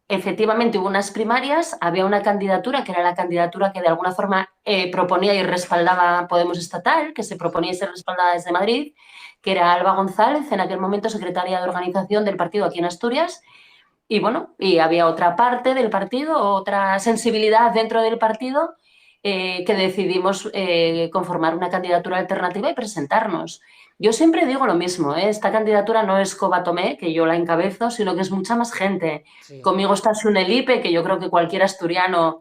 efectivamente hubo unas primarias, había una candidatura que era la candidatura que de alguna forma proponía y respaldaba Podemos Estatal, que se proponía ser respaldada desde Madrid, que era Alba González, en aquel momento secretaria de organización del partido aquí en Asturias. Y bueno, y había otra parte del partido, otra sensibilidad dentro del partido, que decidimos conformar una candidatura alternativa y presentarnos. Yo siempre digo lo mismo, ¿eh? Esta candidatura no es Coba Tomé, que yo la encabezo, sino que es mucha más gente. Sí. Conmigo está Sunelipe, que yo creo que cualquier asturiano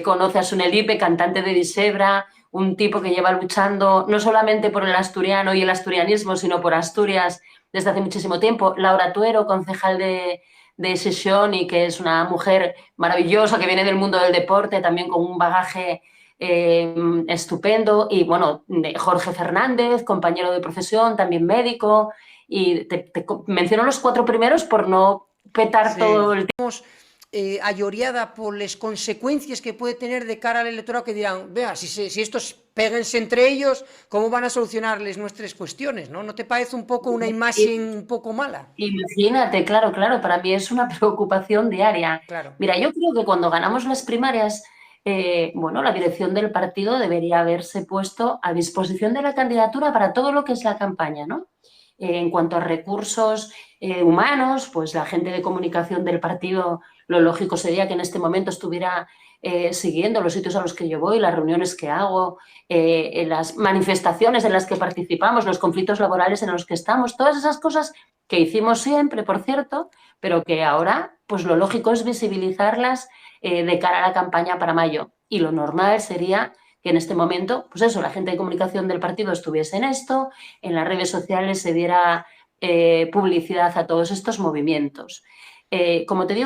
conoce a Sunelipe, cantante de Disebra, un tipo que lleva luchando no solamente por el asturiano y el asturianismo, sino por Asturias desde hace muchísimo tiempo. Laura Tuero, concejal de Sesión, y que es una mujer maravillosa que viene del mundo del deporte, también con un bagaje estupendo. Y bueno, Jorge Fernández, compañero de profesión, también médico. Y te menciono los cuatro primeros por no petar todo Sí. el Alloriada por las consecuencias que puede tener de cara al electorado que dirán, vea, si estos péguense entre ellos, ¿cómo van a solucionarles nuestras cuestiones? ¿No? ¿No te parece un poco una tiempo. imagen un poco mala? Imagínate, claro, claro, para mí es una preocupación diaria. Claro, Mira, yo creo que cuando ganamos las primarias, bueno, la dirección del partido debería haberse puesto a disposición de la candidatura para todo lo que es la campaña, ¿no? En cuanto a recursos humanos, pues la gente de comunicación del partido, lo lógico sería que en este momento estuviera siguiendo los sitios a los que yo voy, las reuniones que hago, en las manifestaciones en las que participamos, los conflictos laborales en los que estamos, todas esas cosas que hicimos siempre, por cierto, pero que ahora, pues lo lógico es visibilizarlas de cara a la campaña para mayo. Y lo normal sería que en este momento, pues eso, la gente de comunicación del partido estuviese en esto, en las redes sociales se diera publicidad a todos estos movimientos. Como te digo,